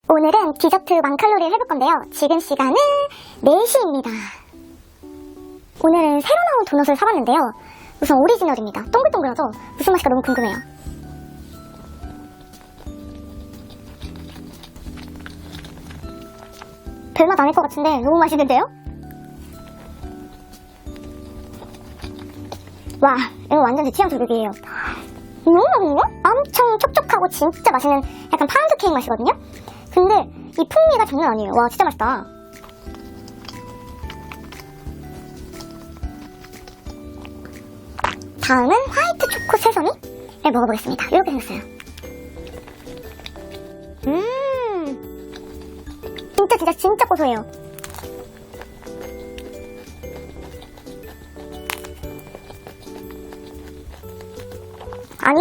오늘은 디저트 만칼로리를 해볼 건데요. 지금 시간은 4시입니다. 오늘은 새로 나온 도넛을 사봤는데요. 우선 오리지널입니다. 동글동글하죠? 무슨 맛일까 너무 궁금해요. 별맛 아닐 것 같은데 너무 맛있는데요? 와, 이거 완전 제 취향 저격이에요. 너무 맛있는데? 엄청 촉촉하고 진짜 맛있는 약간 파운드 케이크 맛이거든요? 근데 이 풍미가 장난 아니에요. 와, 진짜 맛있다. 다음은 화이트 초코 세서미를 먹어보겠습니다. 이렇게 생겼어요. 진짜 고소해요. 아니,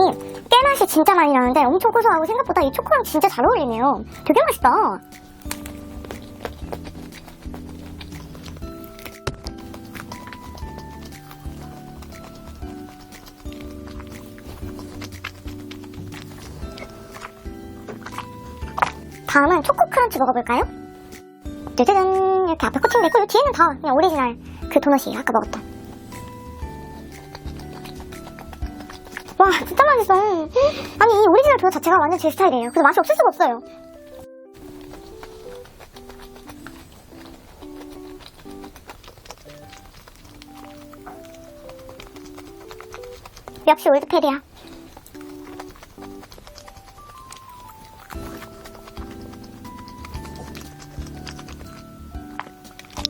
깨맛이 진짜 많이 나는데 엄청 고소하고 생각보다 이 초코랑 진짜 잘 어울리네요. 되게 맛있다. 다음은 초코 크런치 먹어볼까요? 짜자잔, 이렇게 앞에 코팅되고 뒤에는 다 그냥 오리지널 그 도넛이에요. 아까 먹었던. 와, 진짜 맛있어. 아니, 이 오리지널 도넛 자체가 완전 제 스타일이에요. 그래서 맛이 없을 수가 없어요. 역시 올드페리야.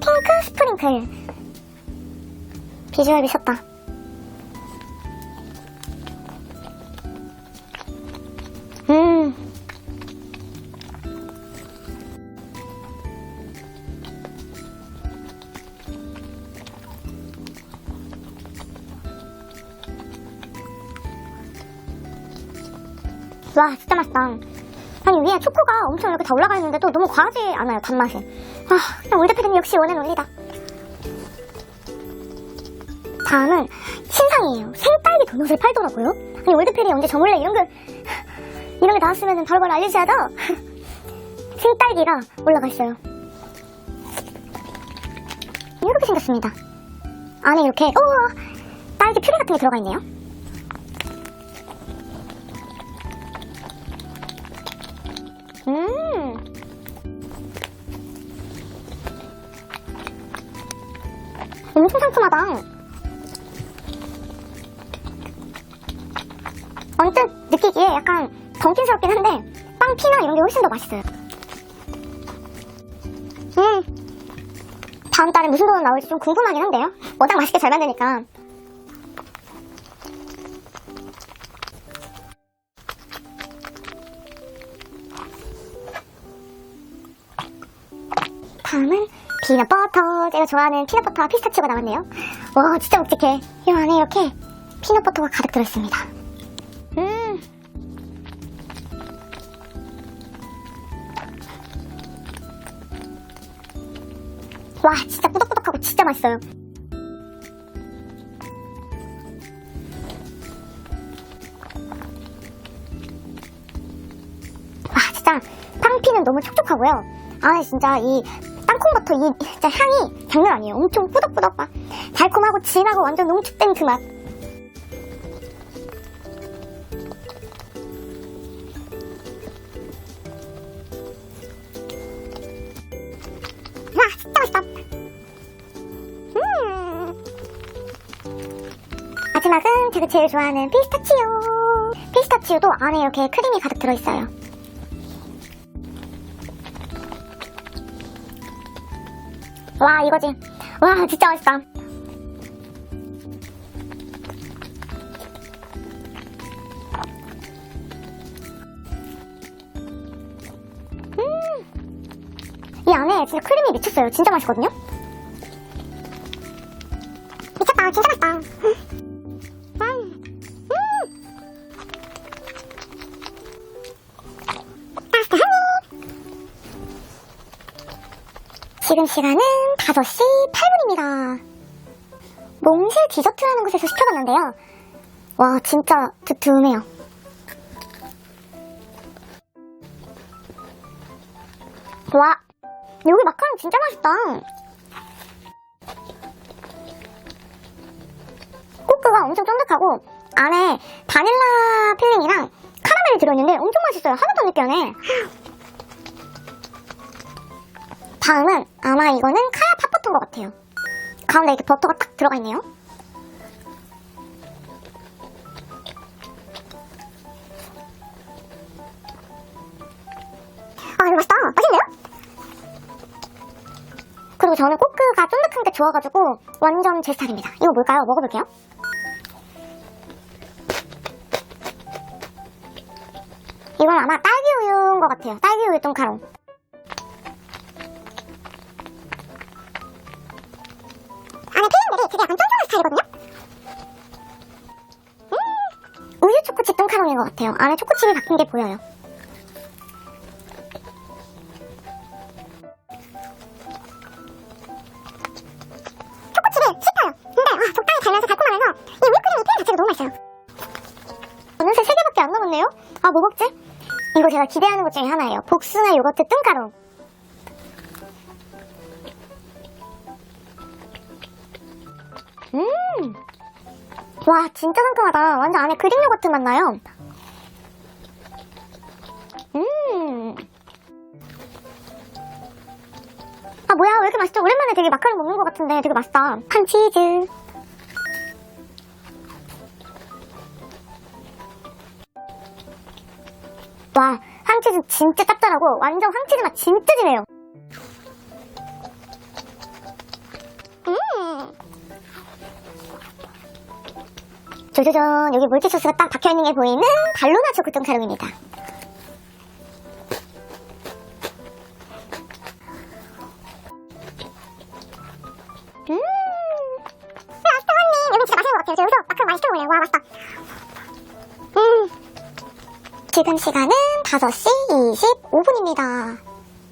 핑크 스프링클. 비주얼 미쳤다. 와, 진짜 맛있다. 아니, 위에 초코가 엄청 이렇게 다 올라가 있는데도 너무 과하지 않아요, 단맛이. 아, 그냥 올드페리는 역시 원앤 올리다. 다음은 신상이에요. 생딸기 도넛을 팔더라고요. 아니, 올드페리 언제 저 몰래 이런 게 나왔으면 바로바로 알려줘야죠. 생딸기가 올라가 있어요. 이렇게 생겼습니다. 안에 이렇게 딸기 퓨리 같은 게 들어가 있네요. 엄청 상큼하다. 언뜻 느끼기에 약간 덩킨스럽긴 한데 빵피나 이런 게 훨씬 더 맛있어요. 다음 달에 무슨 도넛 나올지 좀 궁금하긴 한데요. 워낙 맛있게 잘 만드니까. 다음은 피넛버터. 제가 좋아하는 피넛버터와 피스타치오가 나왔네요. 와, 진짜 묵직해. 이 안에 이렇게 피넛버터가 가득 들어있습니다. 와, 진짜 꾸덕꾸덕하고 진짜 맛있어요. 와, 진짜 빵피는 너무 촉촉하고요. 안에 진짜 이 땅콩버터 이 진짜 향이 장난 아니에요. 엄청 꾸덕꾸덕 막 달콤하고 진하고 완전 농축된 그 맛. 와, 진짜 맛있다. 마지막은 제가 제일 좋아하는 피스타치오. 피스타치오도 안에 이렇게 크림이 가득 들어있어요. 와, 이거지. 와, 진짜 맛있다. 이 안에 진짜 크림이 미쳤어요. 진짜 맛있거든요? 미쳤다. 진짜 맛있다. 지금 시간은 5시 8분입니다. 몽실 디저트라는 곳에서 시켜봤는데요. 와, 진짜 두툼해요. 와, 여기 마카롱 진짜 맛있다. 코크가 엄청 쫀득하고 안에 바닐라 필링이랑 카라멜이 들어있는데 엄청 맛있어요. 하나도 안 느끼하네. 다음은 아마 이거는 카야 팝버터인 것 같아요. 가운데 이렇게 버터가 딱 들어가 있네요. 아, 이거 맛있다. 맛있네요? 그리고 저는 코크가 쫀득한 게 좋아가지고 완전 제 스타일입니다. 이거 뭘까요? 먹어볼게요. 이건 아마 딸기 우유인 것 같아요. 딸기 우유 똥카롱. 안에 필링들이 되게 약간 쫀쫀한 스타일이거든요? 우유 초코칩 똥카롱인 것 같아요. 안에 초코칩이 박힌 게 보여요. 초코칩이 씹혀요. 근데 적당히 달면서 달콤하면서 이 우유크림이 필링 자체가 너무 맛있어요. 어느새 3개밖에 안 남았네요? 아, 뭐 먹지? 이거 제가 기대하는 것 중에 하나예요. 복숭아 요거트 뜬가루. 와, 진짜 상큼하다. 완전 안에 그릭 요거트 맛 나요. 아, 뭐야, 왜 이렇게 맛있죠? 오랜만에 되게 마카롱 먹는 것 같은데 되게 맛있다. 한 치즈. 와, 황치즈 진짜 짭짤하고 완전 황치즈 맛 진짜 진해요. 짜자잔, 여기 물티소스가 딱 박혀있는 게 보이는 달로나 초코 똥카롱입니다. 맛있다, 언니. 여기 진짜 맛있는 것 같아요. 저 여기서 마카롱 많이 시켜 먹네요. 와, 맛있다. 지금 시간은 5시 25분입니다.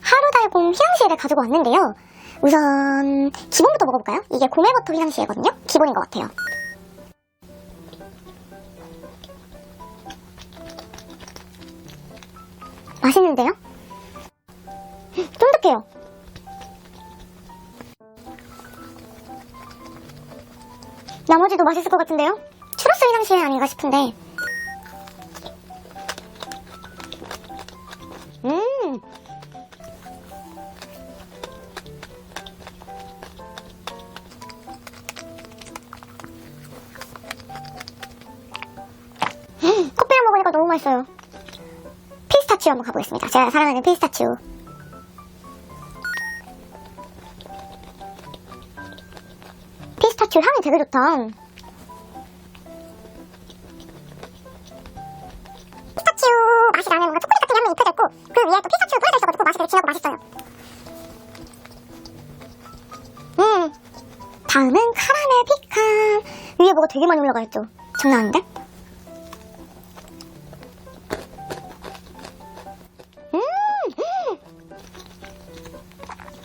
하루달곰 휘낭시에를 가지고 왔는데요. 우선 기본부터 먹어볼까요? 이게 고메버터 휘낭시에거든요. 기본인 것 같아요. 맛있는데요? 쫀득해요. 나머지도 맛있을 것 같은데요? 추러스 휘낭시에 아닌가 싶은데. 커피랑 먹으니까 너무 맛있어요. 피스타치오 한번 가보겠습니다. 제가 사랑하는 피스타치오. 피스타치오 향이 되게 좋다. 피스타치오 맛이 나는 뭔가 초콜릿 같은 향이 입혀져 있고 그 위에 또 피스타치오 뿌려져 있어가지고 맛이 되게 진하고 맛있어요. 다음은 카라멜 피칸. 위에 뭐가 되게 많이 올라가 있죠. 장난 아닌데?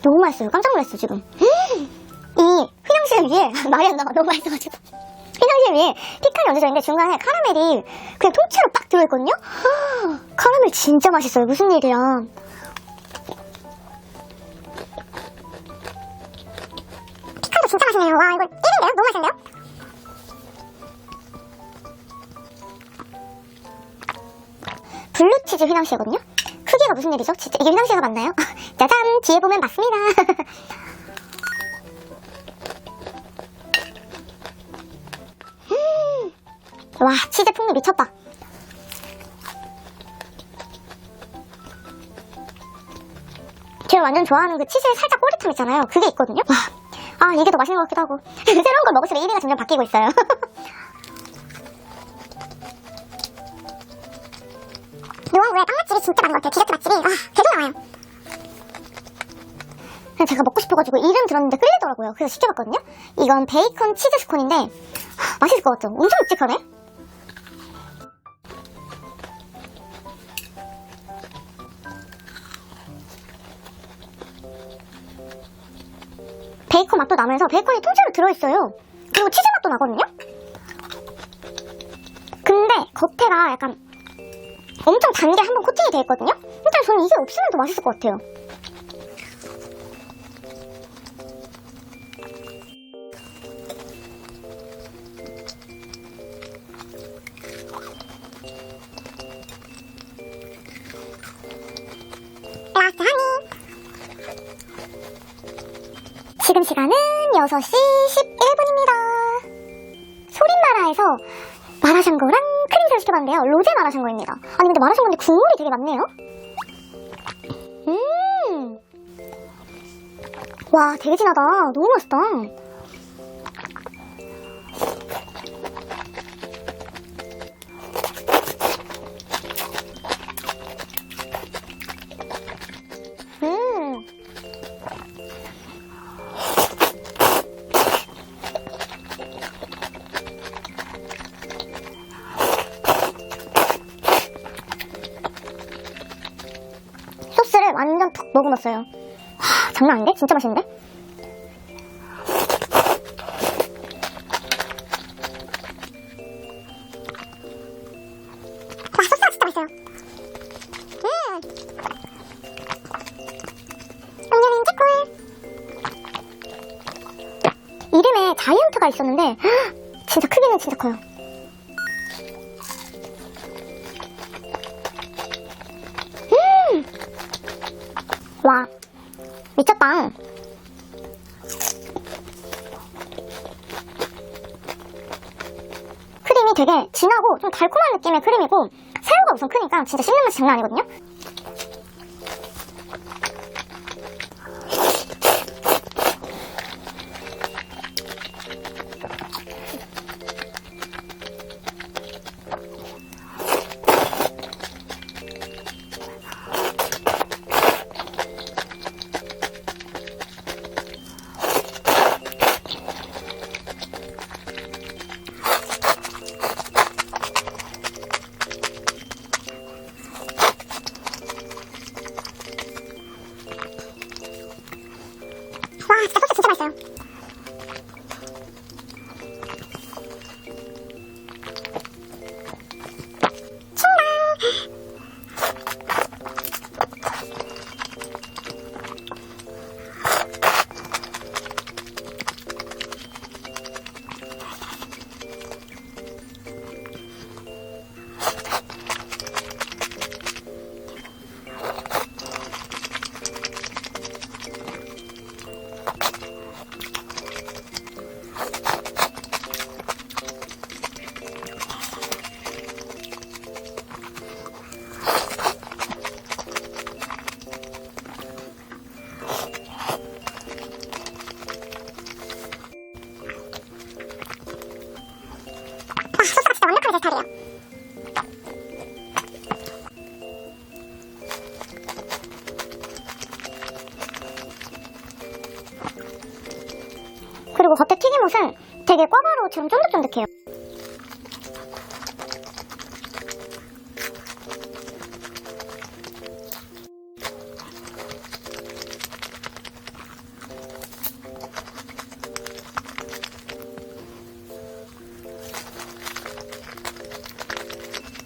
너무 맛있어요. 깜짝 놀랐어요, 지금. 이 휘낭시에 위에 말이 안 나와. 너무 맛있어가지고. 휘낭시에 위에 피칸이 얹어져 있는데 중간에 카라멜이 그냥 통째로 딱 들어있거든요? 카라멜 진짜 맛있어요. 무슨 일이야. 피칸도 진짜 맛있네요. 와, 이거 1인데요? 너무 맛있는데요? 블루치즈 휘낭시에거든요? 크기가 무슨 일이죠? 진짜 이게 휘낭시에가 맞나요? 짜잔! 뒤에 보면 맞습니다. 와, 치즈 풍미 미쳤다. 제가 완전 좋아하는 그 치즈의 살짝 꼬릿함 있잖아요. 그게 있거든요. 와, 아, 이게 더 맛있는 것 같기도 하고. 새로운 걸 먹을수록 1위가 점점 바뀌고 있어요. 노원구에 빵 맛집이 진짜 많은 것 같아요. 디저트 맛집이 계속 나와요. 제가 먹고 싶어가지고 이름 들었는데 끌리더라고요. 그래서 시켜봤거든요. 이건 베이컨 치즈 스콘인데 맛있을 것 같죠? 엄청 묵직하네. 베이컨 맛도 나면서 베이컨이 통째로 들어있어요. 그리고 치즈 맛도 나거든요. 근데 겉에가 약간 엄청 단 게 한번 코팅이 돼 있거든요. 일단 저는 이게 없으면 더 맛있을 것 같아요. 라스트 하니. 지금 시간은 6시 11분입니다. 소림마라에서 마라샹궈랑 크림새우 시켜봤는데요. 로제 마라샹궈입니다. 아니 근데 마라샹궈인데 국물이 되게 많네요. 와 되게 진하다. 너무 맛있다. 소스를 완전 푹 먹어봤어요. 장난 아닌데? 진짜 맛있는데? 와, 소스가 진짜 맛있어요. 음료는 꿀. 이름에 자이언트가 있었는데 진짜 크기는 진짜 커요. 와 미쳤다. 크림이 되게 진하고 좀 달콤한 느낌의 크림이고 새우가 우선 크니까 진짜 씹는 맛이 장난 아니거든요. 와 진짜 소스 진짜 맛있어요. 완벽하게 제 스타일이에요. 그리고 겉에 튀김옷은 되게 꽈바로우처럼 쫀득쫀득해요.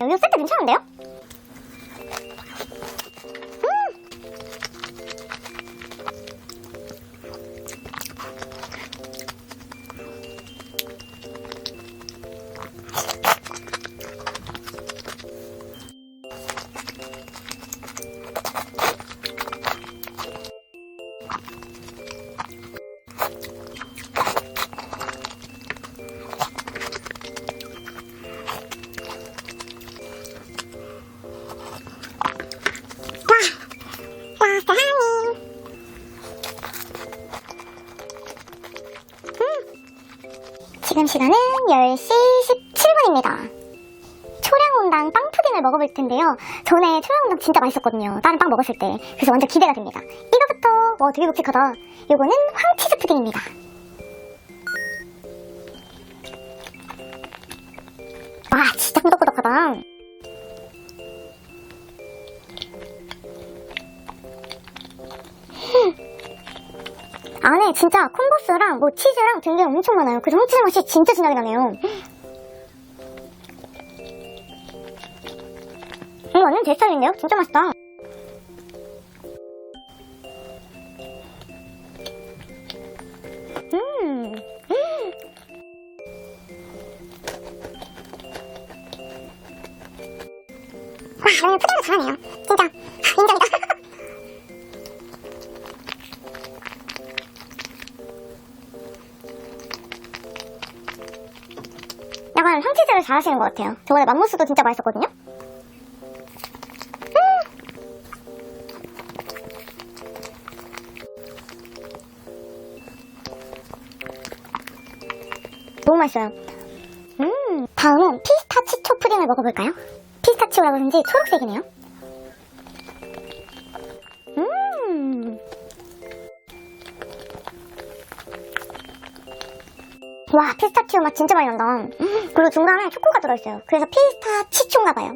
이거 세트 괜찮은데요? 지금 시간은 10시 17분입니다. 초량온당 빵 푸딩을 먹어볼 텐데요. 전에 초량온당 진짜 맛있었거든요. 다른 빵 먹었을 때. 그래서 완전 기대가 됩니다. 이거부터 와 되게 묵직하다. 이거는 황치즈 푸딩입니다. 와 진짜 꾸덕꾸덕하다. 안에 진짜 콤보스랑 뭐 치즈랑 등등 엄청 많아요. 그래서 황치즈 맛이 진짜 진하게 나네요. 완전 제 스타일인데요? 진짜 맛있다. 와, 오늘 푸딩도 잘하네요. 진짜 인정이다. 정말 황치질을 잘 하시는 것 같아요. 저번에 맘모스도 진짜 맛있었거든요. 너무 맛있어요. 다음은 피스타치초 푸딩을 먹어볼까요? 피스타치오라 그런지 초록색이네요. 와, 피스타치오 맛 진짜 많이 난다. 그리고 중간에 초코가 들어있어요. 그래서 피스타치초인가봐요.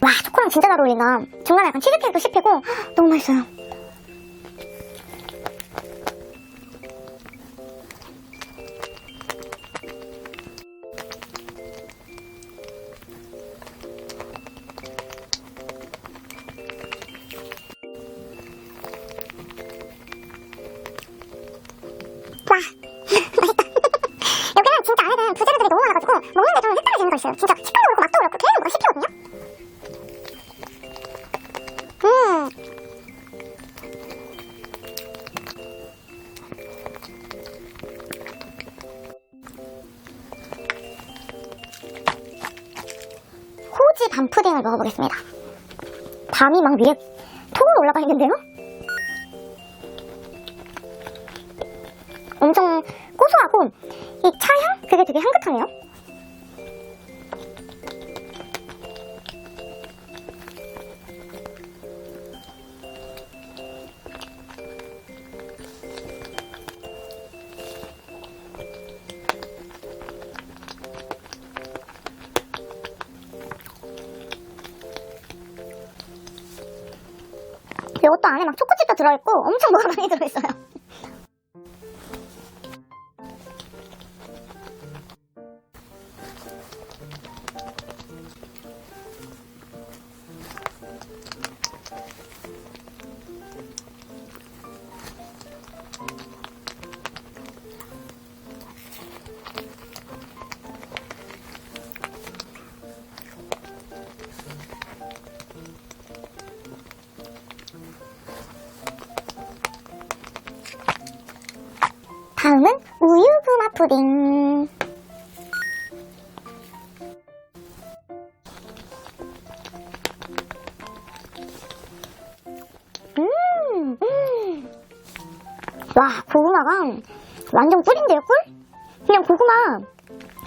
와, 초코랑 진짜 잘 어울린다. 중간에 약간 치즈케이크도 씹히고 너무 맛있어요. 와, 맛있다. 여기는 진짜 안에는 부재료들이 너무 많아가지고 먹는데 좀 헷갈려지는 거 있어요. 진짜 식감도 그렇고 맛도 그렇고 계속 뭐가 씹히거든요. 호지 밤 푸딩을 먹어보겠습니다. 밤이 막 위에 톡으로 올라가 있는데요? 엄청 고소하고 이 차향? 그게 되게 향긋하네요. 이것도 안에 막 초코칩도 들어있고 엄청 뭐가 많이 들어있어요. 다음은 우유부마 푸딩. 와, 고구마가 완전 꿀인데요, 꿀? 그냥 고구마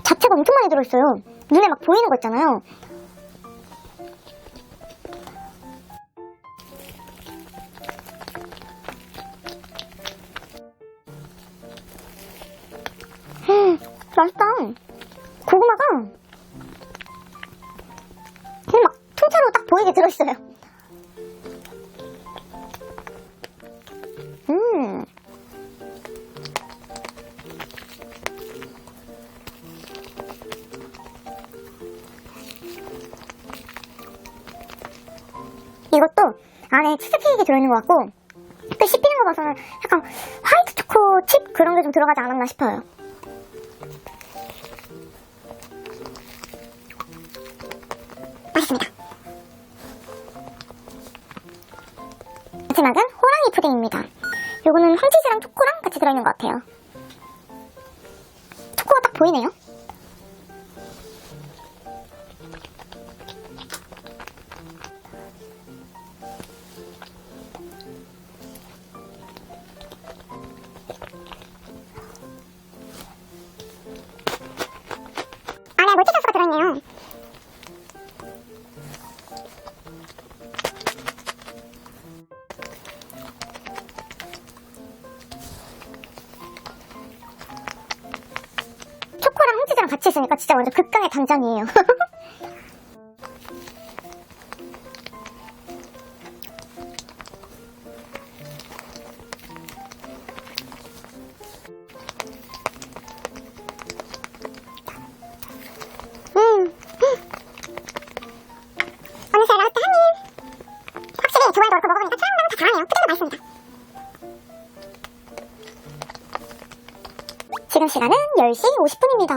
자체가 엄청 많이 들어있어요. 눈에 막 보이는 거 있잖아요. 맛있다. 고구마가 그냥 막 통째로 딱 보이게 들어있어요. 이것도 안에 치즈케이크 들어있는 것 같고 또 씹히는 거 봐서는 약간 화이트 초코 칩 그런 게 좀 들어가지 않았나 싶어요. 맛있습니다. 마지막은 호랑이 푸딩입니다. 요거는 황치즈랑 초코랑 같이 들어있는 것 같아요. 초코가 딱 보이네요. 안에 몰티소스가 들어있네요. 초코랑 황치즈랑 같이 있으니까 진짜 완전 극강의 단장이에요. 어느새 나왔다 한입. 확실히 두알 넣고 먹어보니까 사람들은 다 잘하네요. 푸딩도 맛있습니다. 지금 시간은 10시 50분입니다.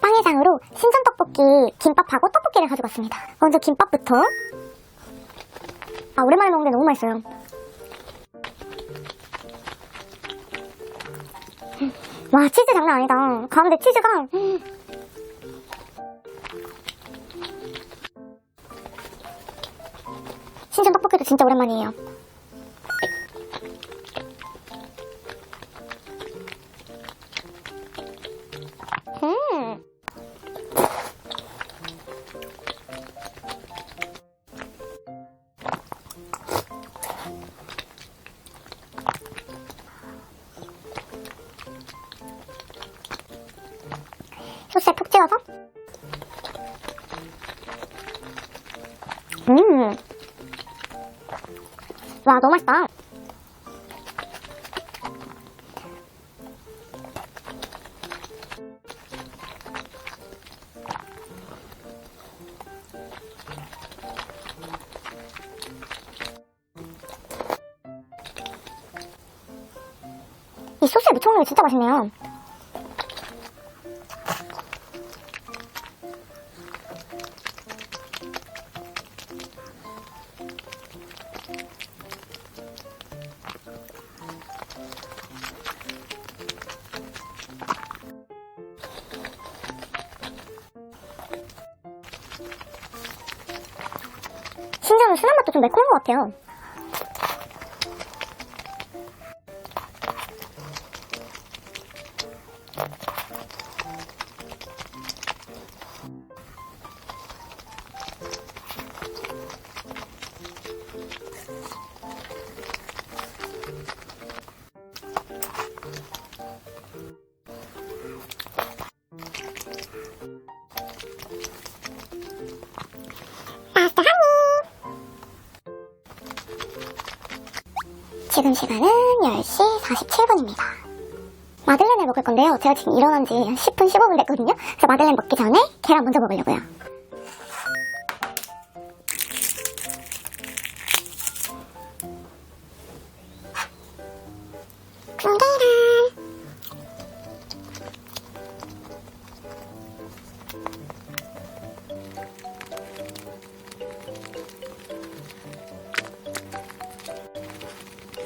빵해장으로 신선떡볶이, 김밥하고 떡볶이를 가지고 왔습니다. 먼저 김밥부터. 오랜만에 먹는데 너무 맛있어요. 와, 치즈 장난 아니다. 가운데 치즈가. 신전 떡볶이도 진짜 오랜만이에요. 소스에 푹 찍어서. 와, 너무 맛있다. 이 소스에 무쳐 먹는 게 진짜 맛있네요. 신전은 순한 맛도 좀 매콤한 것 같아요. 지금 시간은 10시 47분입니다. 마들렌을 먹을 건데요. 제가 지금 일어난 지 한 10분, 15분 됐거든요. 그래서 마들렌 먹기 전에 계란 먼저 먹으려고요.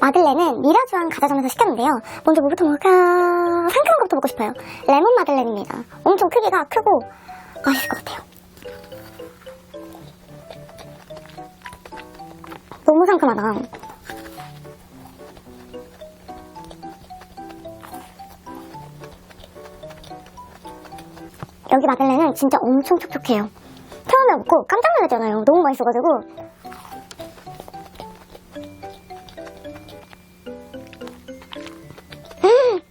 마들렌은 미라주안 가자점에서 시켰는데요. 먼저 뭐부터 먹을까? 상큼한 것부터 먹고 싶어요. 레몬 마들렌입니다. 엄청 크기가 크고 맛있을 것 같아요. 너무 상큼하다. 여기 마들렌은 진짜 엄청 촉촉해요. 처음에 먹고 깜짝 놀랐잖아요. 너무 맛있어가지고.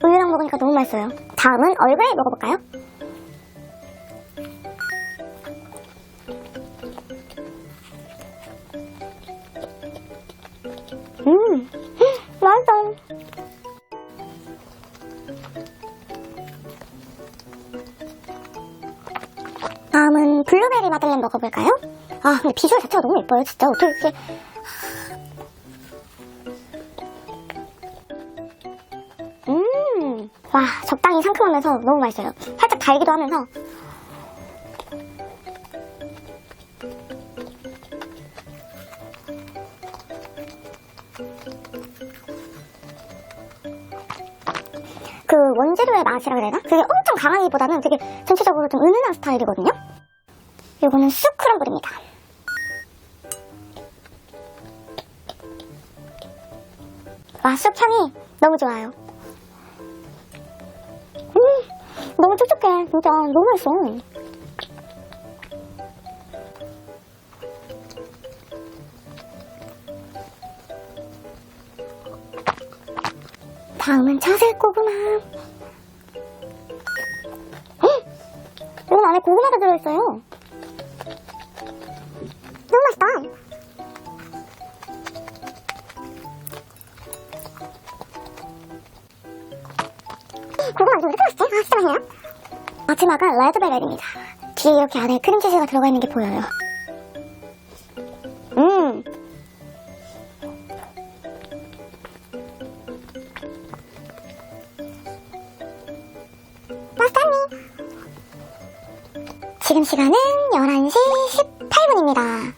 우유랑 먹으니까 너무 맛있어요. 다음은 얼그레이 먹어볼까요? 맛있어. 다음은 블루베리 마들렌 먹어볼까요? 아, 근데 비주얼 자체가 너무 예뻐요. 진짜 어떻게 이렇게. 와, 적당히 상큼하면서 너무 맛있어요. 살짝 달기도 하면서. 그 원재료의 맛이라 그래야 되나? 그게 엄청 강하기보다는 되게 전체적으로 좀 은은한 스타일이거든요. 요거는 쑥 크럼블입니다. 와, 쑥 향이 너무 좋아요. 너무 촉촉해. 진짜 너무 맛있어. 다음은 자슬고구마. 이건 안에 고구마가 들어있어요. 너무 맛있다. 고구마 좀 이렇게 맛있지? 아, 진짜 맛있네요. 마지막은 레드벨벳입니다. 뒤에 이렇게 안에 크림치즈가 들어가 있는 게 보여요. 맛있다니. 지금 시간은 11시 18분입니다.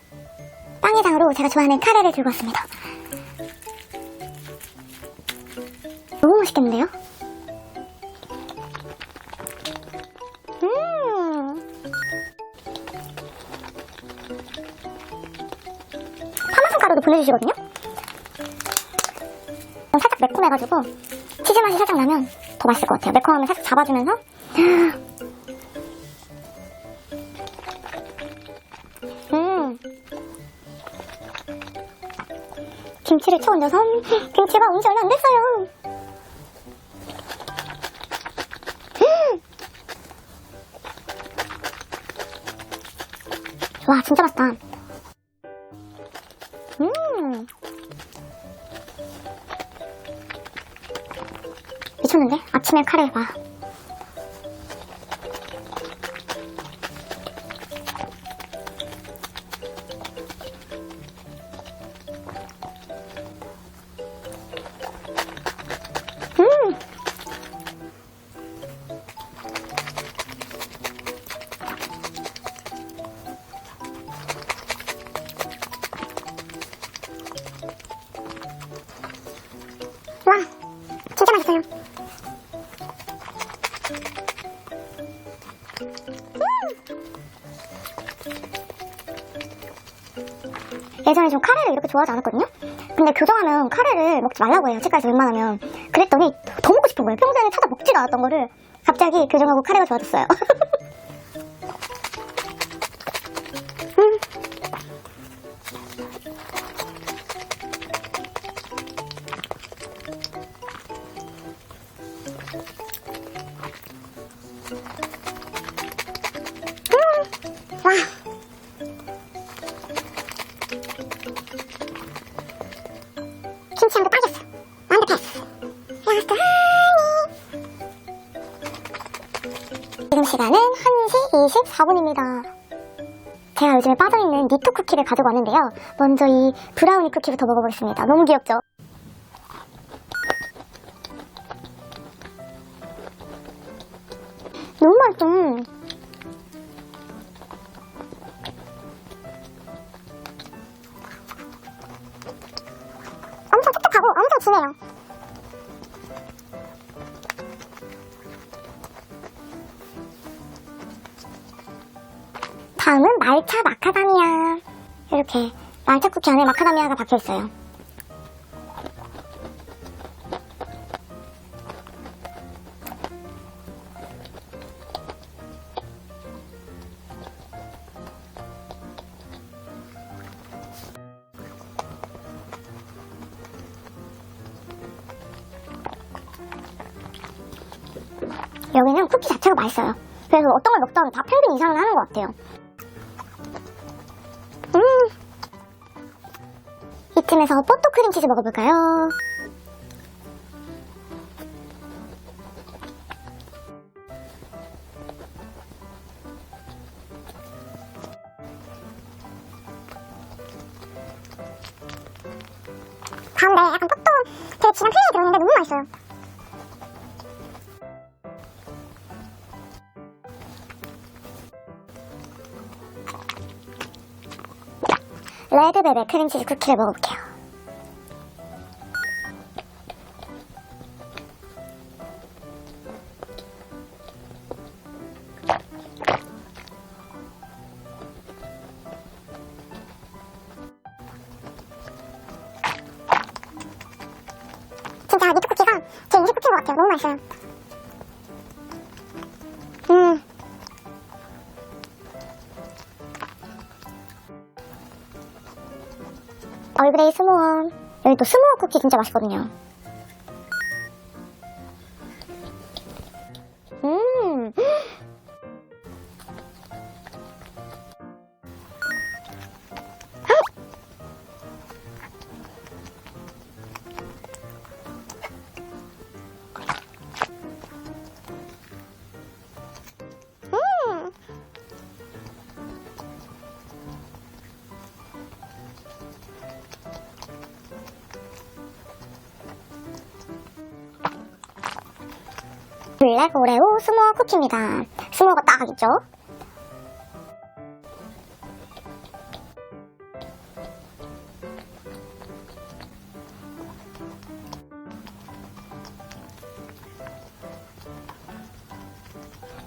빵회장으로 제가 좋아하는 카레를 들고 왔습니다. 너무 맛있겠는데요? 따로도 보내주시거든요. 살짝 매콤해가지고 치즈 맛이 살짝 나면 더 맛있을 것 같아요. 매콤함을 살짝 잡아주면서 김치를 쳐 얹어서 김치가 온지 얼마 안 됐어요. 와, 진짜 맛있다. 미쳤는데? 아침에 카레 봐. 와, 진짜 맛있어요. 예전에 좀 카레를 이렇게 좋아하지 않았거든요? 근데 교정하면 카레를 먹지 말라고 해요, 치과에서 웬만하면. 그랬더니 더 먹고 싶은 거예요. 평소에는 찾아 먹지도 않았던 거를 갑자기 교정하고 카레가 좋아졌어요. 와. 김치향도 빠졌어. 완전 패스. 라스트 하니. 지금 시간은 1시 24분입니다. 제가 요즘에 빠져있는 니토 쿠키를 가지고 왔는데요. 먼저 이 브라우니 쿠키부터 먹어보겠습니다. 너무 귀엽죠? 너무 맛있어. 엄청 촉촉하고 엄청 진해요. 다음은 말차 마카다미아. 이렇게 말차 쿠키 안에 마카다미아가 박혀있어요. 여기는 쿠키 자체가 맛있어요. 그래서 어떤 걸 먹던 다 평균 이상은 하는 것 같아요. 이쯤에서 뽀또 크림치즈 먹어볼까요? 가운데 약간 뽀또 되게 진한 크림이 들어있는데 너무 맛있어요. 레드벨벳 크림치즈 쿠키를 먹어볼게요. 진짜 니트 쿠키가 제 인식 쿠키인 것 같아요. 너무 맛있어요. 얼그레이 스모어. 여기 또 스모어 쿠키 진짜 맛있거든요. 블랙 오레오 스모어 쿠키입니다. 스모어가 딱 있죠?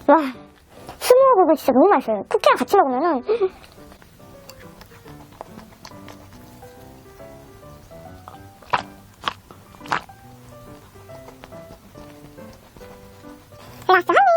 와, 스모어 부분 진짜 너무 맛있어요. 쿠키랑 같이 먹으면은 대학생 한 입.